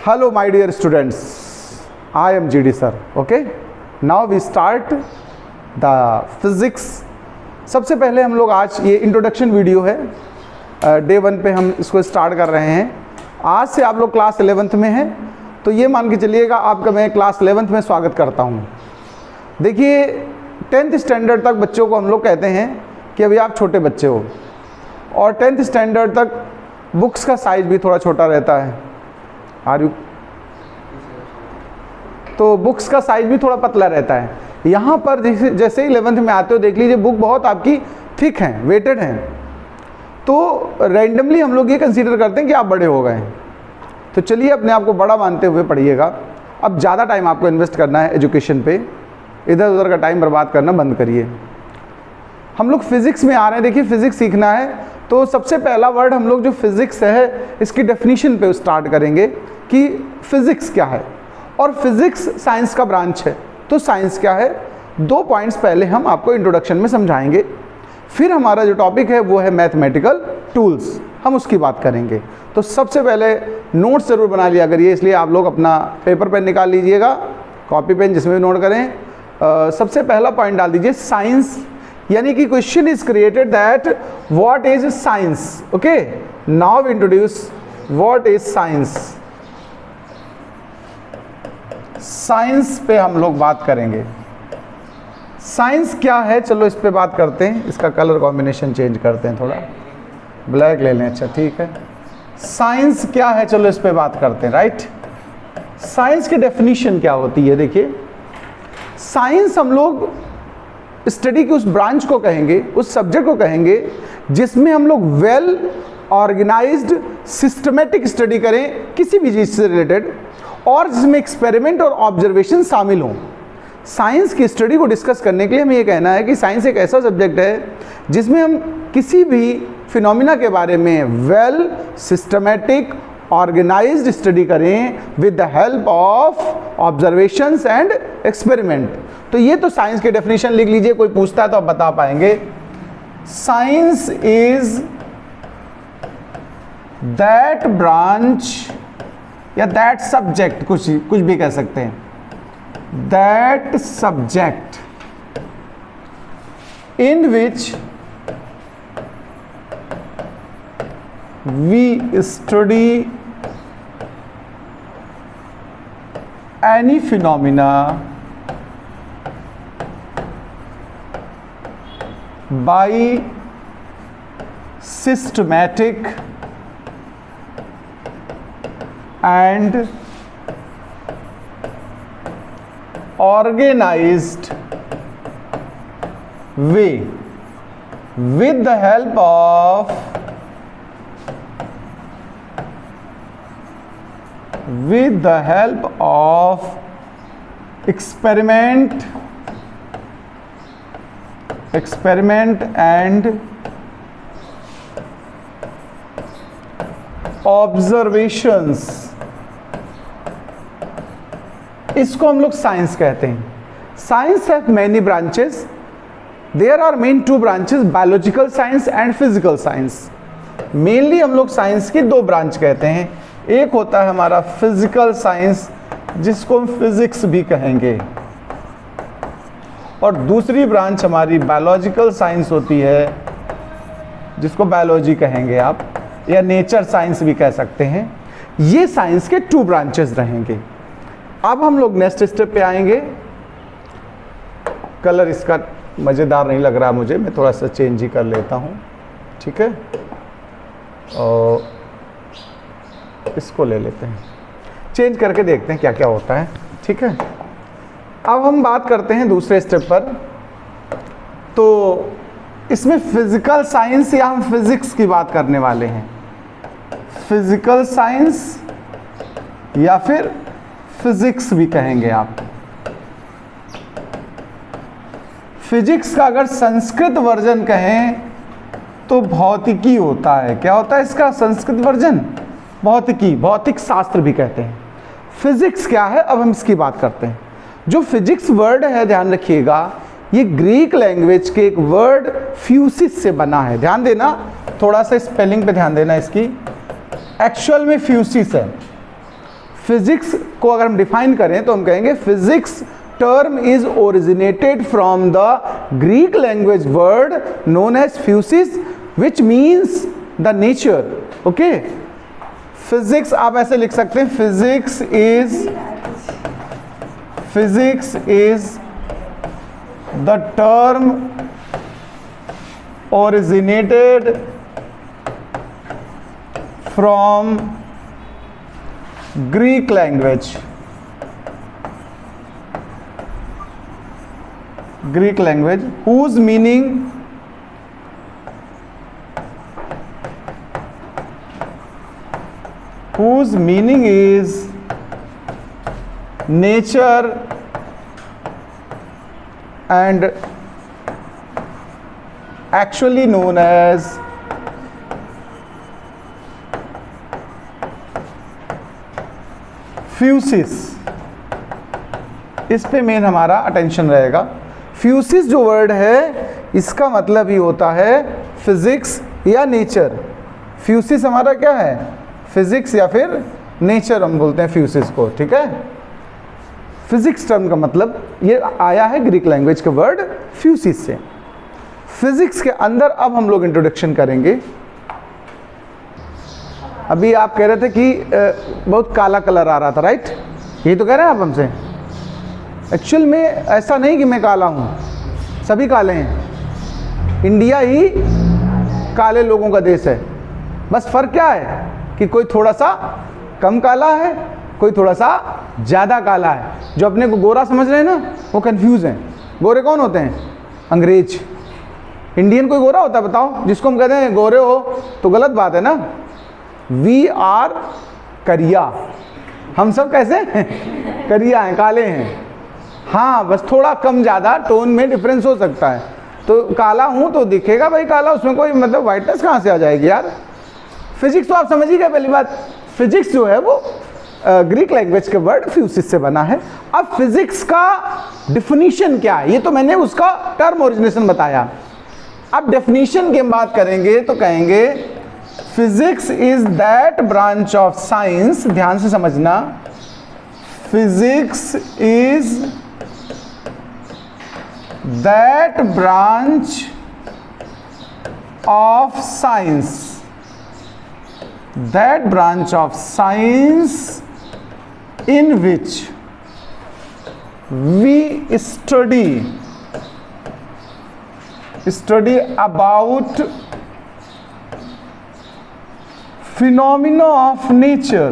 Hello my dear students, I am GD sir. Okay, now we start the physics. सबसे पहले हम लोग आज ये इंट्रोडक्शन वीडियो है, डे 1 पे हम इसको स्टार्ट कर रहे हैं। आज से आप लोग क्लास 11th में हैं, तो ये मान के चलिएगा आपका मैं क्लास 11th में स्वागत करता हूँ। देखिए 10th स्टैंडर्ड तक बच्चों को हम लोग कहते हैं कि अभी आप छोटे बच्चे हो, और 10th स्टैंडर्ड तक बुक्स का साइज भी थोड़ा छोटा रहता है। तो बुक्स का साइज भी थोड़ा पतला रहता है। यहाँ पर जैसे ही 11th में आते हो देख लीजिए बुक बहुत आपकी थिक हैं, वेटेड हैं, तो रैंडमली हम लोग ये कंसीडर करते हैं कि आप बड़े हो गए। तो चलिए अपने आप को बड़ा मानते हुए पढ़िएगा। अब ज़्यादा टाइम आपको इन्वेस्ट करना है एजुकेशन पे, इधर उधर का टाइम बर्बाद करना बंद करिए। हम लोग फिज़िक्स में आ रहे हैं। देखिए फिज़िक्स सीखना है तो सबसे पहला वर्ड हम लोग जो फिज़िक्स है इसकी डेफिनेशन पे स्टार्ट करेंगे कि फिज़िक्स क्या है, और फिज़िक्स साइंस का ब्रांच है। तो साइंस क्या है, 2 पॉइंट्स पहले हम आपको इंट्रोडक्शन में समझाएंगे। फिर हमारा जो टॉपिक है वो है मैथमेटिकल टूल्स, हम उसकी बात करेंगे। तो सबसे पहले नोट्स ज़रूर बना लिया करिए, इसलिए आप लोग अपना पेपर पेन निकाल लीजिएगा, कॉपी पेन जिसमें भी नोट करें। सबसे पहला पॉइंट डाल दीजिए साइंस, यानी कि question is created that what is science. Okay, now introduce what is science. Science पे हम लोग बात करेंगे। साइंस क्या है, चलो इस पे बात करते हैं। इसका कलर कॉम्बिनेशन चेंज करते हैं, थोड़ा ब्लैक ले लें। अच्छा ठीक है, साइंस क्या है, चलो इस पे बात करते हैं। राइट, साइंस की डेफिनेशन क्या होती है। देखिए साइंस हम लोग स्टडी के उस ब्रांच को कहेंगे, उस सब्जेक्ट को कहेंगे जिसमें हम लोग वेल ऑर्गेनाइज्ड सिस्टमेटिक स्टडी करें किसी भी चीज़ से रिलेटेड, और जिसमें एक्सपेरिमेंट और ऑब्जर्वेशन शामिल हों। साइंस की स्टडी को डिस्कस करने के लिए हमें ये कहना है कि साइंस एक ऐसा सब्जेक्ट है जिसमें हम किसी भी फिनोमिना के बारे में वेल सिस्टमेटिक ऑर्गेनाइज्ड स्टडी करें with the help of observations and experiment. तो ये तो साइंस की डेफिनेशन लिख लीजिए, कोई पूछता है तो आप बता पाएंगे। साइंस इज दैट ब्रांच या दैट सब्जेक्ट, कुछ भी कह सकते हैं, that subject in which we study any phenomena by systematic and organized way with the help of experiment and observations। इसको हम लोग साइंस कहते हैं। Science have many branches, there are main 2 branches, biological science and physical science. Mainly हम लोग science की 2 branch कहते हैं। एक होता है हमारा फिजिकल साइंस, जिसको हम फिजिक्स भी कहेंगे, और दूसरी ब्रांच हमारी बायोलॉजिकल साइंस होती है, जिसको बायोलॉजी कहेंगे आप, या नेचर साइंस भी कह सकते हैं। ये साइंस के 2 ब्रांचेस रहेंगे। अब हम लोग नेक्स्ट स्टेप पे आएंगे। कलर इसका मज़ेदार नहीं लग रहा मुझे, मैं थोड़ा सा चेंज ही कर लेता हूँ। ठीक है, और इसको ले लेते हैं, चेंज करके देखते हैं क्या क्या होता है। ठीक है, अब हम बात करते हैं दूसरे स्टेप पर। तो इसमें फिजिकल साइंस या हम फिजिक्स की बात करने वाले हैं। फिजिकल साइंस या फिर फिजिक्स भी कहेंगे आप। फिजिक्स का अगर संस्कृत वर्जन कहें तो भौतिकी होता है। क्या होता है इसका संस्कृत वर्जन? भौतिकी, भौतिक शास्त्र भी कहते हैं। फिजिक्स क्या है, अब हम इसकी बात करते हैं। जो फिजिक्स वर्ड है, ध्यान रखिएगा, ये ग्रीक लैंग्वेज के एक वर्ड फ्यूसिस से बना है। ध्यान देना, थोड़ा सा स्पेलिंग पे ध्यान देना इसकी। एक्चुअल में फ्यूसिस है। फिजिक्स को अगर हम डिफाइन करें तो हम कहेंगे physics term is originated from the Greek language word known as physis which means the nature. Okay, physics आप ऐसे लिख सकते हैं, physics is the term originated from Greek language whose meaning is nature and actually known as फ्यूसिस। इस पे main हमारा attention रहेगा। फ्यूसिस जो वर्ड है इसका मतलब ही होता है फिजिक्स या नेचर। फ्यूसिस हमारा क्या है, फिजिक्स या फिर नेचर हम बोलते हैं फ्यूसिस को, ठीक है। फिजिक्स टर्म का मतलब ये आया है ग्रीक लैंग्वेज के वर्ड फ्यूसिस से। फिजिक्स के अंदर अब हम लोग इंट्रोडक्शन करेंगे। अभी आप कह रहे थे कि बहुत काला कलर आ रहा था, राइट? यही तो कह रहे हैं आप हमसे। एक्चुअल में ऐसा नहीं कि मैं काला हूँ, सभी काले हैं। इंडिया ही काले लोगों का देश है। बस फ़र्क क्या है कि कोई थोड़ा सा कम काला है, कोई थोड़ा सा ज़्यादा काला है। जो अपने को गोरा समझ रहे हैं ना, वो कंफ्यूज हैं। गोरे कौन होते हैं? अंग्रेज। इंडियन कोई गोरा होता है बताओ? जिसको हम कहते हैं गोरे हो तो गलत बात है ना। वी आर करिया, हम सब कैसे करिया हैं, काले हैं। हाँ, बस थोड़ा कम ज़्यादा टोन में डिफरेंस हो सकता है। तो काला हूँ तो दिखेगा भाई काला, उसमें कोई मतलब वाइटनेस कहाँ से आ जाएगी यार। फिजिक्स तो आप समझ ही गए। पहली बात, फिजिक्स जो है वो ग्रीक लैंग्वेज के वर्ड फ्यूसिस से बना है। अब फिजिक्स का डिफिनीशन क्या है, ये तो मैंने उसका टर्म ओरिजिनेशन बताया। अब डेफिनेशन की हम बात करेंगे तो कहेंगे physics is that branch of science, ध्यान से समझना, physics is that branch of science, that branch of science in which we study about phenomena of nature।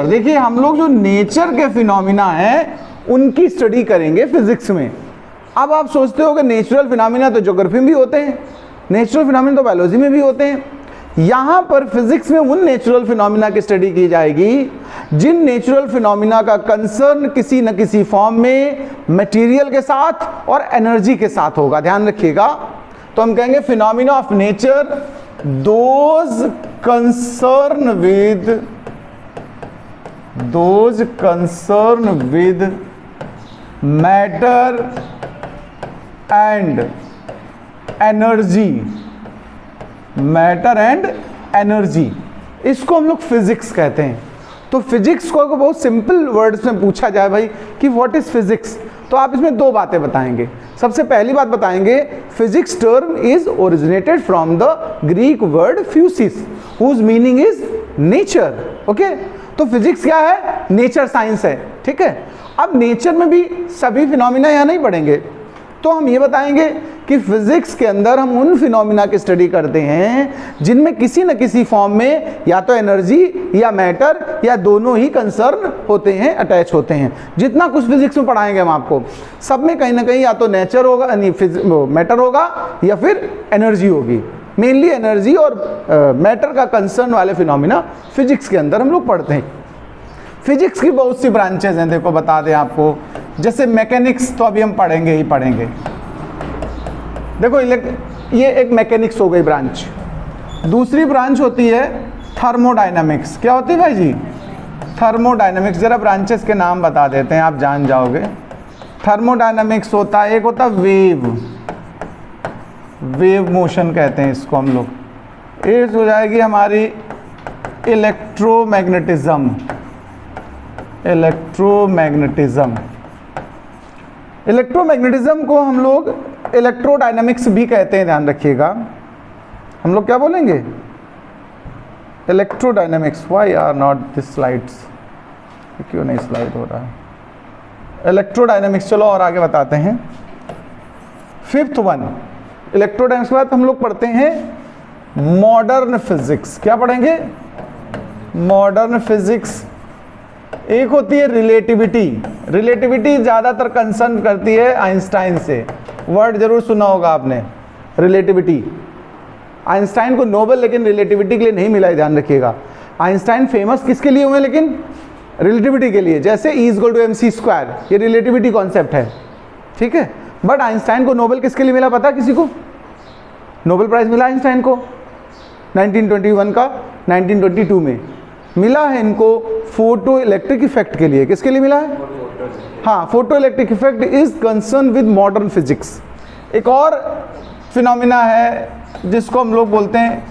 देखिए हम लोग जो नेचर के फिनोमिना हैं उनकी स्टडी करेंगे फिजिक्स में। अब आप सोचते हो कि नेचुरल फिनोमिना तो ज्योग्राफी में भी होते हैं, नेचुरल फिनोमिना तो बायोलॉजी में भी होते हैं। यहाँ पर फिजिक्स में उन नेचुरल फिनोमिना की स्टडी की जाएगी जिन नेचुरल फिनोमिना का कंसर्न किसी न किसी फॉर्म में मटेरियल के साथ और एनर्जी के साथ होगा। ध्यान रखिएगा। तो हम कहेंगे phenomena of nature those concern with matter and energy, matter and energy, इसको हम लोग फिजिक्स कहते हैं। तो फिजिक्स को अगर बहुत सिंपल वर्ड्स में पूछा जाए भाई कि व्हाट इज फिजिक्स, तो आप इसमें दो बातें बताएंगे। सबसे पहली बात बताएंगे physics term is originated from the Greek word physis whose meaning is nature. Okay, तो फिजिक्स क्या है? नेचर साइंस है, ठीक है। अब नेचर में भी सभी फिनोमिना यहाँ नहीं पढ़ेंगे, तो हम ये बताएंगे कि फिजिक्स के अंदर हम उन फिनोमिना की स्टडी करते हैं जिनमें किसी न किसी फॉर्म में या तो एनर्जी या मैटर या दोनों ही कंसर्न होते हैं, अटैच होते हैं। जितना कुछ फिजिक्स में पढ़ाएंगे हम आपको, सब में कहीं ना कहीं या तो नेचर होगा यानी मैटर होगा या फिर एनर्जी होगी। मेनली एनर्जी और मैटर का कंसर्न वाले फिनोमिना फिजिक्स के अंदर हम लोग पढ़ते हैं। फिजिक्स की बहुत सी ब्रांचेज हैं, देखो बता दें आपको। जैसे मैकेनिक्स तो अभी हम पढ़ेंगे ही पढ़ेंगे। देखो ये एक मैकेनिक्स हो गई ब्रांच। दूसरी ब्रांच होती है थर्मोडायनामिक्स। क्या होती है भाई जी? थर्मोडायनामिक्स। जरा ब्रांचेस के नाम बता देते हैं, आप जान जाओगे। थर्मोडायनामिक्स होता है, एक होता है वेव मोशन कहते हैं इसको हम लोग। एक हो जाएगी हमारी इलेक्ट्रोमैग्नेटिज्म, इलेक्ट्रोमैग्नेटिज्म, इलेक्ट्रोमैग्नेटिज्म को हम लोग इलेक्ट्रोडायनामिक्स भी कहते हैं, ध्यान रखिएगा। हम लोग क्या बोलेंगे? Electrodynamics. Why are not this slides, क्यों नहीं स्लाइड हो रहा है? इलेक्ट्रोडायनामिक्स। चलो और आगे बताते हैं। फिफ्थ वन, इलेक्ट्रोडायनामिक्स के बाद हम लोग पढ़ते हैं मॉडर्न फिजिक्स। क्या पढ़ेंगे? Modern physics. एक होती है रिलेटिविटी। रिलेटिविटी ज़्यादातर कंसर्न करती है आइंस्टाइन से। वर्ड जरूर सुना होगा आपने, रिलेटिविटी। आइंस्टाइन को नोबेल लेकिन रिलेटिविटी के लिए नहीं मिला है, ध्यान रखिएगा। आइंस्टाइन फेमस किसके लिए हुए? लेकिन रिलेटिविटी के लिए। जैसे E = mc², ये रिलेटिविटी कॉन्सेप्ट है, ठीक है। बट आइंस्टाइन को नोबेल किसके लिए मिला पता किसी को? नोबेल प्राइज मिला आइंस्टाइन को 1921 का, 1922 में मिला है इनको फोटो इलेक्ट्रिक इफेक्ट के लिए। किसके लिए मिला है? हाँ, photo electric effect is concern with modern physics. एक और फिनोमिना है जिसको हम लोग बोलते हैं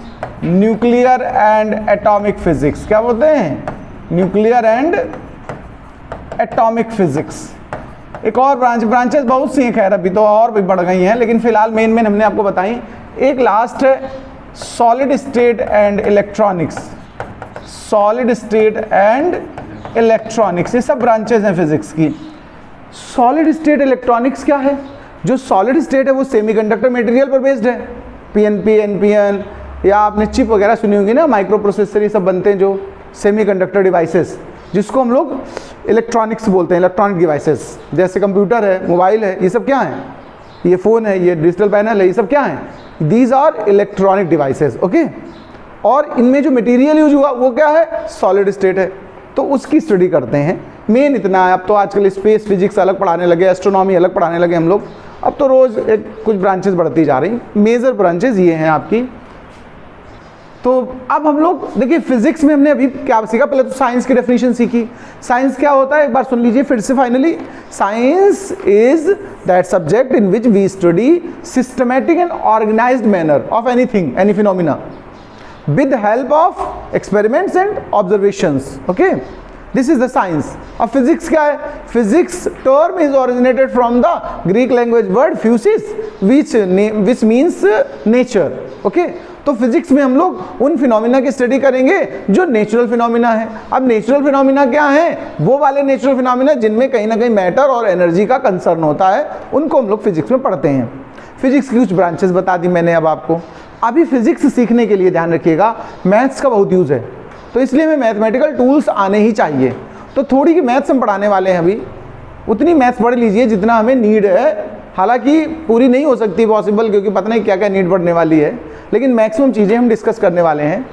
न्यूक्लियर एंड एटॉमिक फिजिक्स। क्या बोलते हैं? Nuclear and atomic physics. एक और ब्रांचेस बहुत सी हैं, खैर अभी तो और भी बढ़ गई हैं, लेकिन फिलहाल मेन हमने आपको बताई। एक लास्ट है solid state and electronics. Solid state and electronics, ये सब ब्रांचेस हैं फिजिक्स की। सॉलिड स्टेट इलेक्ट्रॉनिक्स क्या है? जो सॉलिड स्टेट है वो सेमीकंडक्टर मटेरियल पर बेस्ड है। पीएनपी, एनपीएन, या आपने चिप वगैरह सुनी होगी ना, माइक्रो प्रोसेसर, ये सब बनते हैं जो सेमीकंडक्टर डिवाइसेस, जिसको हम लोग इलेक्ट्रॉनिक्स बोलते हैं। इलेक्ट्रॉनिक डिवाइसेस जैसे कंप्यूटर है, मोबाइल है, ये सब क्या है? ये फ़ोन है, ये डिजिटल पैनल है, ये सब क्या है? These are electronic devices, okay. और इनमें जो मटेरियल यूज हुआ वो क्या है? सॉलिड स्टेट है। तो उसकी स्टडी करते हैं। मेन इतना है। अब तो आजकल स्पेस फिजिक्स अलग पढ़ाने लगे, एस्ट्रोनॉमी अलग पढ़ाने लगे हम लोग। अब तो रोज़ कुछ ब्रांचेस बढ़ती जा रही। मेजर ब्रांचेस ये हैं आपकी। तो अब हम लोग देखिए फिजिक्स में हमने अभी क्या सीखा? पहले तो साइंस की डेफिनेशन सीखी। साइंस क्या होता है एक बार सुन लीजिए फिर से finally. Science is that subject in which we study systematic and organised manner of anything, any phenomena with help of experiments and observations, okay, this is the science. अब physics क्या है? physics term is originated from the Greek language word physis which means nature, okay। तो physics में हम लोग उन phenomena की study करेंगे जो नेचुरल फिनोमिना है। अब नेचुरल फिनोमिना क्या है? वो वाले नेचुरल फिनोमिना जिनमें कहीं ना कहीं मैटर और एनर्जी का कंसर्न होता है, उनको हम लोग फिजिक्स में पढ़ते हैं। फिजिक्स की कुछ ब्रांचेस बता दी मैंने अब आपको। अभी फिजिक्स सीखने के लिए ध्यान रखिएगा मैथ्स का बहुत यूज़ है, तो इसलिए हमें मैथमेटिकल टूल्स आने ही चाहिए। तो थोड़ी की मैथ्स हम पढ़ाने वाले हैं अभी, उतनी मैथ्स पढ़ लीजिए जितना हमें नीड है। हालांकि पूरी नहीं हो सकती पॉसिबल, क्योंकि पता नहीं क्या क्या नीड बढ़ने वाली है, लेकिन मैक्सिमम चीज़ें हम डिस्कस करने वाले हैं।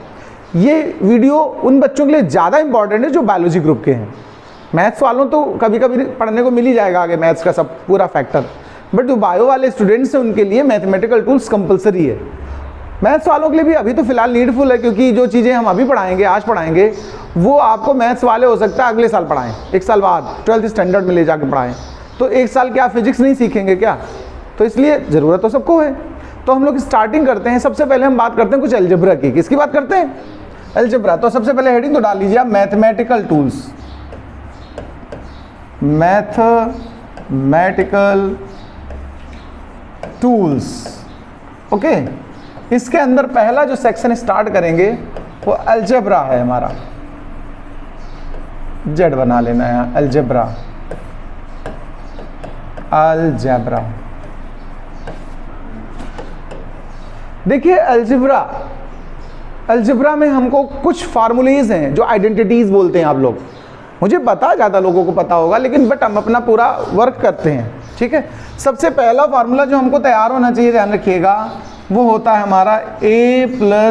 ये वीडियो उन बच्चों के लिए ज़्यादा इंपॉर्टेंट है जो बायोलॉजी ग्रुप के हैं। मैथ्स वालों तो कभी कभी पढ़ने को मिल ही जाएगा आगे मैथ्स का सब पूरा फैक्टर, बट जो बायो वाले स्टूडेंट्स हैं उनके लिए मैथमेटिकल टूल्स कंपलसरी है। मैथ्स वालों के लिए भी अभी तो फिलहाल नीडफुल है, क्योंकि जो चीज़ें हम अभी पढ़ाएंगे, आज पढ़ाएंगे, वो आपको मैथ्स वाले हो सकता है अगले साल पढ़ाएं, एक साल बाद 12th स्टैंडर्ड में ले जाके पढ़ाएं। तो एक साल क्या फिजिक्स नहीं सीखेंगे क्या? तो इसलिए ज़रूरत तो सबको है। तो हम लोग स्टार्टिंग करते हैं। सबसे पहले हम बात करते हैं कुछ अलजेब्रा की। किसकी बात करते हैं? अलजेब्रा। तो सबसे पहले हेडिंग तो डाल लीजिए आप, mathematical tools. Mathematical tools, okay. इसके अंदर पहला जो सेक्शन स्टार्ट करेंगे वो अलजेब्रा है हमारा। जेड बना लेना है, अलजेब्रा। अलजेब्रा देखिए, अलजेब्रा में हमको कुछ फार्मूलेज हैं जो आइडेंटिटीज बोलते हैं आप लोग। मुझे पता ज़्यादा लोगों को पता होगा, लेकिन बट हम अपना पूरा वर्क करते हैं, ठीक है। सबसे पहला फार्मूला जो हमको तैयार होना चाहिए, ध्यान रखिएगा, वो होता है हमारा a+b²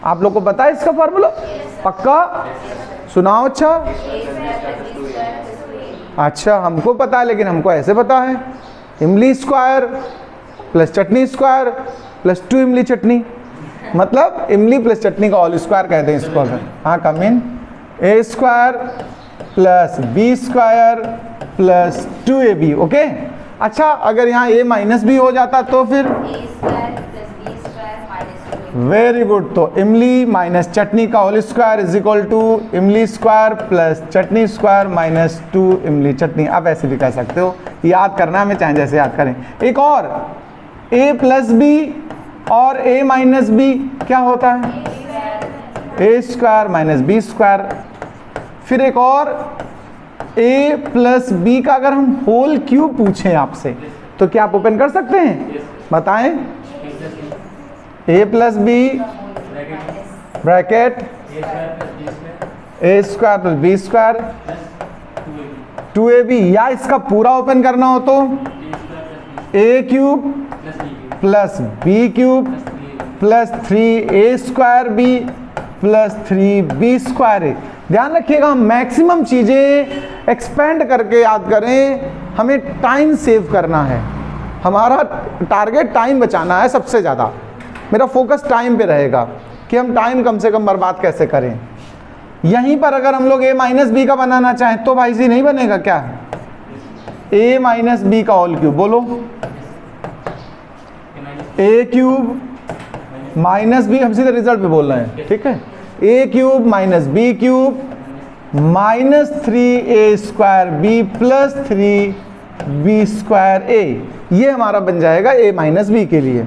आप लोग को पता है इसका फार्मूला? पक्का सुनाओ। अच्छा हमको पता है, लेकिन हमको ऐसे पता है, इमली स्क्वायर प्लस चटनी स्क्वायर प्लस 2 इमली चटनी, मतलब इमली प्लस चटनी का ऑल स्क्वायर कहते हैं इसको। हाँ, कम इन a² plus b² plus 2ab, okay. अच्छा, अगर यहाँ a माइनस b हो जाता तो फिर वेरी गुड। तो इमली माइनस चटनी का whole square is equal to इमली स्क्वायर प्लस चटनी स्क्वायर माइनस 2 इमली चटनी। आप ऐसे भी कह सकते हो, याद करना हमें चाहे जैसे याद करें। एक और a प्लस बी और a माइनस बी क्या होता है? a square minus b square. फिर एक और a प्लस बी का अगर हम होल क्यूब पूछें आपसे तो क्या आप ओपन कर सकते हैं? बताएं। a plus B bracket a square plus B square 2ab, या इसका पूरा ओपन करना हो तो a cube plus B cube plus 3a square B plus 3b square A. ध्यान रखिएगा, हम मैक्सिमम चीज़ें एक्सपेंड करके याद करें, हमें टाइम सेव करना है। हमारा टारगेट टाइम बचाना है सबसे ज़्यादा। मेरा फोकस टाइम पे रहेगा कि हम टाइम कम से कम बर्बाद कैसे करें। यहीं पर अगर हम लोग a माइनस बी का बनाना चाहें तो भाई जी नहीं बनेगा क्या? a माइनस बी का होल क्यूब, बोलो। a क्यूब माइनस बी, हम सीधे रिजल्ट पे बोल रहे हैं, ठीक है। a cube minus b cube minus 3a square B plus 3b square a, ये हमारा बन जाएगा a माइनस बी के लिए।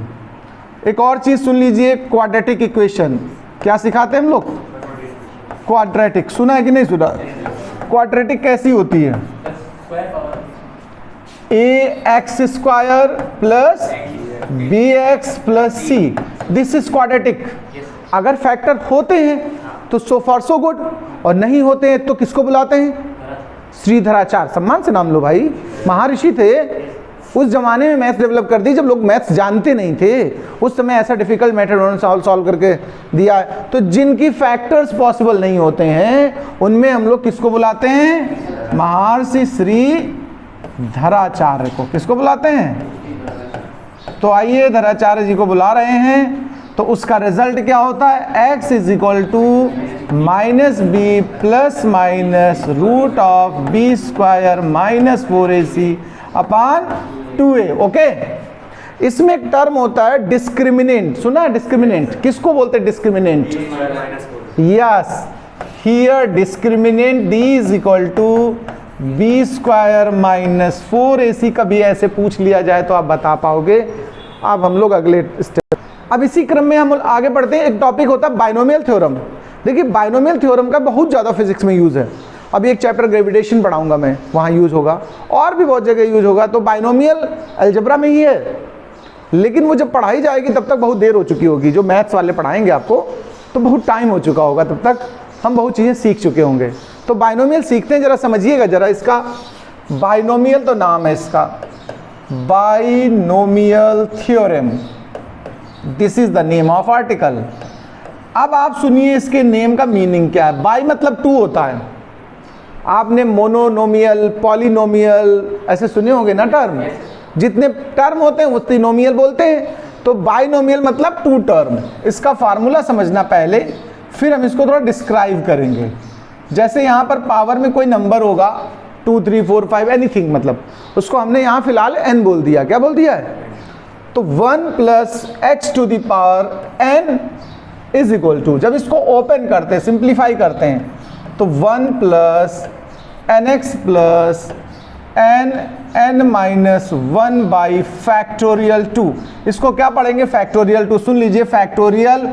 एक और चीज सुन लीजिए, क्वाड्रेटिक इक्वेशन। क्या सिखाते हैं हम लोग? क्वाड्रेटिक। सुना है कि नहीं सुना? क्वाड्रेटिक कैसी होती है? ax square plus bx plus c, this is quadratic. अगर फैक्टर होते हैं तो सो फॉर सो गुड, और नहीं होते हैं तो किसको बुलाते हैं? श्रीधराचार्य। सम्मान से नाम लो भाई, महर्षि थे। उस जमाने में मैथ्स डेवलप कर दी जब लोग मैथ्स जानते नहीं थे। उस समय ऐसा डिफिकल्ट मेथड उन्होंने सॉल्व करके दिया है। तो जिनकी फैक्टर्स पॉसिबल नहीं होते हैं उनमें हम लोग किसको बुलाते हैं? महर्षि श्रीधराचार्य को। किसको बुलाते हैं? तो आइए धराचार्य जी को बुला रहे हैं। तो उसका रिजल्ट क्या होता है? x is equal to minus b plus minus root of b square minus 4ac upon 2a। Okay, इसमें एक टर्म होता है डिस्क्रिमिनेंट। सुना है डिस्क्रिमिनेंट? किसको बोलते हैं discriminant? Yes, here discriminant d is equal to b square minus 4ac। कभी ऐसे पूछ लिया जाए तो आप बता पाओगे। अब हम लोग अगले स्टेप, अब इसी क्रम में हम आगे बढ़ते हैं। एक टॉपिक होता है बाइनोमियल थ्योरम। देखिए बाइनोमियल थ्योरम का बहुत ज़्यादा फिजिक्स में यूज़ है। अभी एक चैप्टर ग्रेविटेशन पढ़ाऊंगा मैं, वहाँ यूज़ होगा, और भी बहुत जगह यूज़ होगा। तो बाइनोमियल अलजेब्रा में ही है, लेकिन वो जब पढ़ाई जाएगी तब तक बहुत देर हो चुकी होगी। जो मैथ्स वाले पढ़ाएंगे आपको तो बहुत टाइम हो चुका होगा, तब तक हम बहुत चीज़ें सीख चुके होंगे। तो बाइनोमियल सीखते हैं, जरा समझिएगा जरा इसका। बाइनोमियल तो नाम है इसका, binomial theorem, this is the name of article. अब आप सुनिए इसके नेम का मीनिंग क्या है। बाई मतलब टू होता है। आपने मोनोनोमियल, पॉलिनोमियल ऐसे सुने होंगे ना टर्म। जितने टर्म होते हैं उतने नोमियल बोलते हैं। तो बाइनोमियल मतलब टू टर्म। इसका फार्मूला समझना पहले, फिर हम इसको थोड़ा डिस्क्राइब करेंगे। जैसे यहाँ पर पावर में कोई नंबर होगा 2 3 4 5 एनीथिंग, मतलब उसको हमने यहाँ फिलहाल n बोल दिया। क्या बोल दिया है? तो 1 plus h to the power n is equal to, जब इसको ओपन करते हैं, सिंप्लीफाई करते हैं, तो 1 plus nx plus n minus 1 by factorial 2। इसको क्या पढ़ेंगे? फैक्टोरियल 2। सुन लीजिए, फैक्टोरियल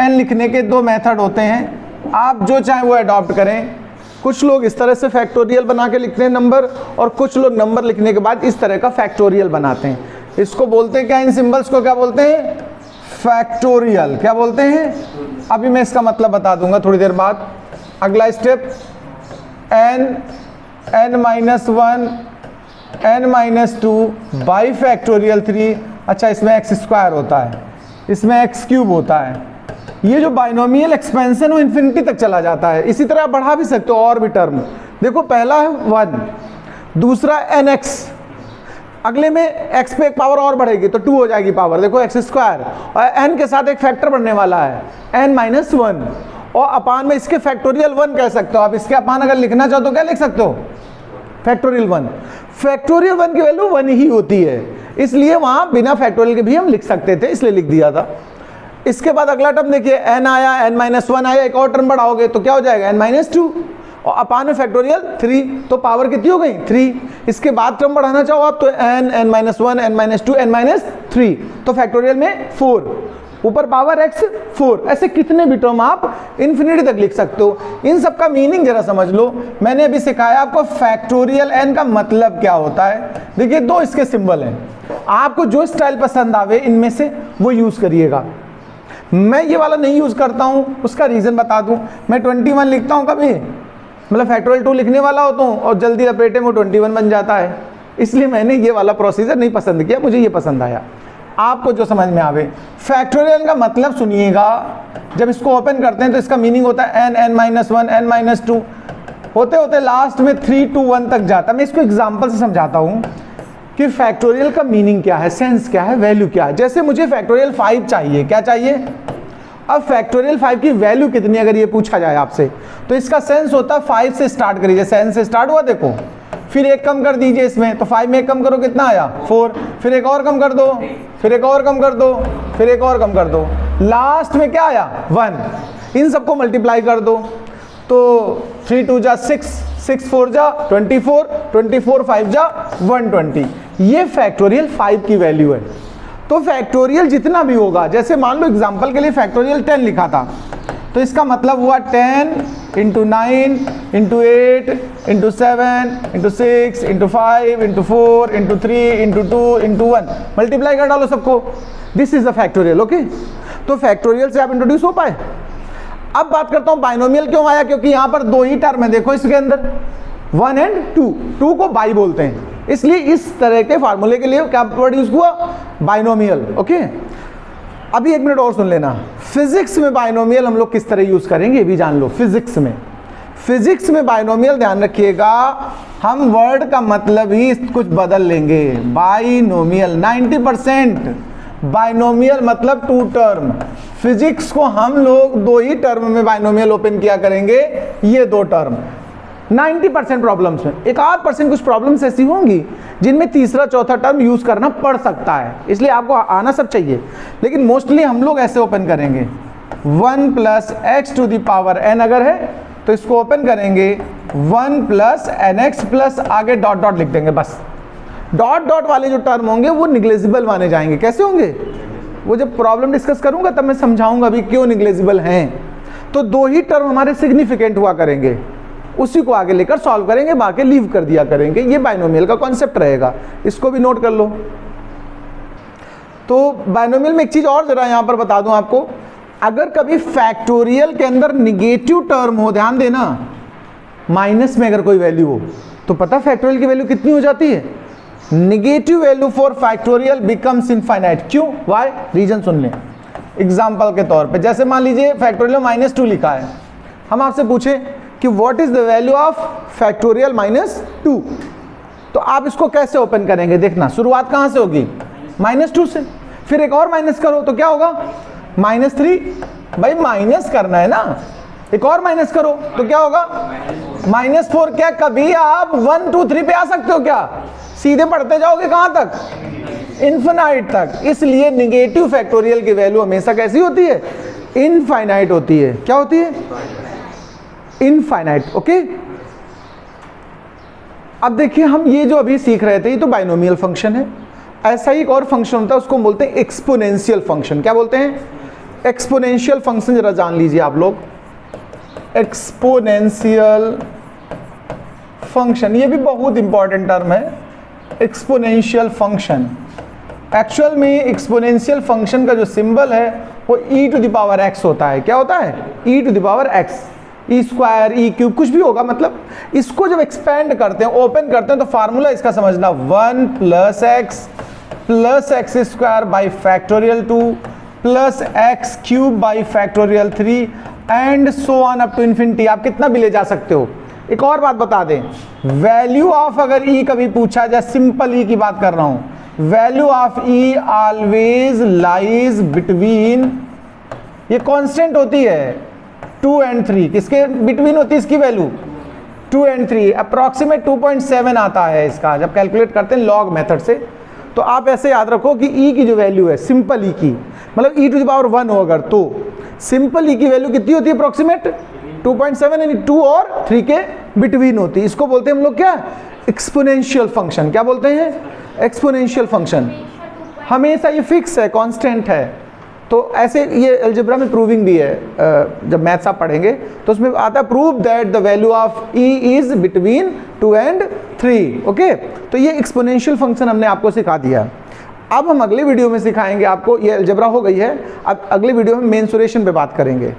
n लिखने के दो मेथड होते हैं, आप जो चाहें वो अडॉप्ट करें। कुछ लोग इस तरह से फैक्टोरियल बना के लिखते हैं नंबर, और कुछ लोग नंबर लिखने के बाद इस तरह का फैक्टोरियल बनाते हैं। इसको बोलते हैं क्या? इन सिंबल्स को क्या बोलते हैं? फैक्टोरियल। क्या बोलते हैं? अभी मैं इसका मतलब बता दूंगा थोड़ी देर बाद। अगला step, n minus 1 n minus 2 by factorial 3। अच्छा, इसमें x स्क्वायर होता है, इसमें x क्यूब होता है। ये जो बाइनोमियल एक्सपेंशन वो इन्फिनिटी तक चला जाता है। इसी तरह आप बढ़ा भी सकते हो और भी टर्म। देखो, पहला है 1, दूसरा nx, अगले में x पे एक पावर और बढ़ेगी तो 2 हो जाएगी पावर। देखो x स्क्वायर, और n के साथ एक फैक्टर बढ़ने वाला है n माइनस 1, और अपान में इसके फैक्टोरियल 1 कह सकते हो आप। इसके अपान अगर लिखना चाहो तो क्या लिख सकते हो? फैक्टोरियल 1। फैक्टोरियल 1 की वैल्यू 1 ही होती है, इसलिए वहाँ बिना फैक्टोरियल के भी हम लिख सकते थे, इसलिए लिख दिया था। इसके बाद अगला टर्म देखिए, n आया, n-1 आया, एक और टर्म बढ़ाओगे तो क्या हो जाएगा, n-2 और अपान में फैक्टोरियल 3, तो पावर कितनी हो गई 3। इसके बाद टर्म बढ़ाना चाहो आप तो n, n-1, n-2, n-3, तो फैक्टोरियल में 4, ऊपर पावर x 4, ऐसे कितने भी टर्म आप इन्फिनिटी तक लिख सकते हो। इन सब का मीनिंग जरा समझ लो। मैंने अभी सिखाया आपको फैक्टोरियल n का मतलब क्या होता है। देखिए दो इसके सिंबल हैं, आपको जो स्टाइल पसंद आवे इनमें से वो यूज करिएगा। मैं ये वाला नहीं यूज करता हूं, उसका रीजन बता दूं। मैं 21 लिखता हूं कभी, मतलब फैक्टोरियल 2 लिखने वाला होता हूं और जल्दी लपेटे में 21 बन जाता है, इसलिए मैंने ये वाला प्रोसीजर नहीं पसंद किया, मुझे ये पसंद आया। आपको जो समझ में आवे, फैक्टोरियल का मतलब सुनिएगा। जब इसको ओपन करते हैं तो इसका मीनिंग होता है n, n-1, n-2 होते होते लास्ट में 3 to 1 तक जाता है। मैं इसको एग्जांपल से समझाता हूं कि फैक्टोरियल का मीनिंग क्या है, सेंस क्या है, वैल्यू क्या है। जैसे मुझे फैक्टोरियल 5 चाहिए, क्या चाहिए, अब फैक्टोरियल 5 की वैल्यू कितनी अगर ये पूछा जाए आपसे, तो इसका सेंस होता है 5 से स्टार्ट करिए। जैसे n से स्टार्ट हुआ देखो, फिर एक कम कर दीजिए इसमें, तो 5 में एक कम करो कितना आया 4, फिर एक और कम कर दो, फिर एक और कम कर दो, फिर एक और कम कर दो, लास्ट में क्या आया 1। इन सबको मल्टीप्लाई कर दो तो 3 2 जा 6, 6 4 जा 24, 24 5 जा 120। ये फैक्टोरियल 5 की वैल्यू है। तो फैक्टोरियल जितना भी होगा, जैसे मान लो एग्जांपल के लिए फैक्टोरियल 10 लिखा था, तो इसका मतलब हुआ 10 into 9 into 8 into 7 into 6 into 5 into 4 into 3 into 2 into 1, multiply कर डालो सबको, this is the factorial. Okay, तो फैक्टोरियल से आप इंट्रोड्यूस हो पाए। अब बात करता हूं बाइनोमियल क्यों आया, क्योंकि यहां पर दो ही टर्म है, देखो इसके अंदर 1 and 2 को बाई बोलते हैं, इसलिए इस तरह के फार्मूले के लिए क्या वर्ड यूज हुआ, बाइनोमियल। ओके, अभी एक मिनट और सुन लेना। फिजिक्स में बाइनोमियल हम लोग किस तरह यूज करेंगे ये भी जान लो। फिजिक्स में बाइनोमियल ध्यान रखिएगा, हम वर्ड का मतलब ही कुछ बदल लेंगे। बाइनोमियल 90% बाइनोमियल मतलब 2 टर्म। फिजिक्स को हम लोग 2 ही टर्म में बाइनोमियल ओपन किया करेंगे, ये 2 टर्म 90% प्रॉब्लम्स में। 1-8% कुछ प्रॉब्लम्स ऐसी होंगी जिनमें तीसरा चौथा टर्म यूज करना पड़ सकता है, इसलिए आपको आना सब चाहिए, लेकिन मोस्टली हम लोग ऐसे ओपन करेंगे 1 + x⁴ n अगर है तो इसको ओपन करेंगे 1 + nx प्लस आगे डॉट डॉट लिख देंगे बस। डॉट डॉट वाले जो टर्म होंगे वो निग्लेजिबल माने जाएंगे। कैसे होंगे, वो जब प्रॉब्लम डिस्कस करूंगा तब मैं समझाऊंगा अभी क्यों निग्लेजिबल हैं। तो 2 ही टर्म हमारे सिग्निफिकेंट हुआ करेंगे, उसी को आगे लेकर सॉल्व करेंगे, बाकी लीव कर दिया करेंगे। ये बाइनोमियल का कॉन्सेप्ट रहेगा, इसको भी नोट कर लो। तो बाइनोमियल में एक चीज और जरा यहां पर बता दूं आपको, अगर कभी फैक्टोरियल के अंदर निगेटिव टर्म हो, ध्यान देना, माइनस में अगर कोई वैल्यू हो तो पता फैक्टोरियल की वैल्यू कितनी हो जाती है, negative value for factorial becomes infinite. क्यों, वाई, रीजन सुन लें। एग्जाम्पल के तौर पे जैसे मान लीजिए फैक्टोरियल -2 लिखा है, हम आपसे पूछे कि what is the value of factorial -2, तो आप इसको कैसे ओपन करेंगे, देखना शुरुआत कहां से होगी, -2 से, फिर एक और माइनस करो तो क्या होगा -3, भाई माइनस करना है ना, एक और माइनस करो तो क्या होगा -4। क्या कभी आप 1 2 3 पे आ सकते हो क्या, सीधे पढ़ते जाओगे कहां तक, इनफिनाइट तक। इसलिए निगेटिव फैक्टोरियल की वैल्यू हमेशा कैसी होती है, इनफाइनाइट होती है। क्या होती है, इनफाइनाइट। ओके, अब देखिए हम ये जो अभी सीख रहे थे ये तो बाइनोमियल फंक्शन है, ऐसा ही एक और फंक्शन होता है उसको बोलते हैं एक्सपोनेंशियल फंक्शन। क्या बोलते हैं, एक्सपोनेंशियल फंक्शन, जरा जान लीजिए आप लोग। एक्सपोनेंशियल फंक्शन, ये भी बहुत इंपॉर्टेंट टर्म है, एक्सपोनेंशियल फंक्शन। एक्चुअल में एक्सपोनेंशियल फंक्शन का जो सिंबल है वो e⁻x होता है। क्या होता है, e⁻x, e² e³ कुछ भी होगा, मतलब इसको जब एक्सपेंड करते हैं, ओपन करते हैं, तो फार्मूला इसका समझना 1 + x + x² by factorial 2 + x³ by factorial 3 and so on up to infinity. आप कितना भी ले जा सकते हो। एक और बात बता दें, वैल्यू ऑफ अगर e कभी पूछा जाए, सिंपल e की बात कर रहा हूं, value of e always lies between, ये कांस्टेंट होती है 2 and 3, किसके बिटवीन होती है इसकी वैल्यू 2 and 3, अप्रॉक्सीमेट 2.7 आता है इसका जब कैलकुलेट करते हैं लॉग मेथड से। तो आप ऐसे याद रखो कि e की जो वैल्यू है सिंपल e की, मतलब e टू द पावर 1 हो अगर, तो सिंपल e की वैल्यू कितनी होती है अप्रोक्सीमेट 2.7, यानी 2 और 3 के बिटवीन होती है। इसको बोलते हैं हम लोग क्या, एक्सपोनेंशियल फंक्शन। क्या बोलते हैं, एक्सपोनेंशियल फंक्शन। हमेशा ये फिक्स है, कांस्टेंट है। तो ऐसे ये अलजेब्रा में प्रूविंग भी है, जब मैथ्स आप पढ़ेंगे तो उसमें आता है prove that the value of e is between 2 and 3। Okay, तो ये एक्सपोनेंशियल फंक्शन हमने आपको सिखा दिया। अब हम अगले वीडियो में सिखाएंगे आपको, ये अलजेब्रा हो गई है, अब अगले वीडियो में मेंसुरेशन पे बात करेंगे।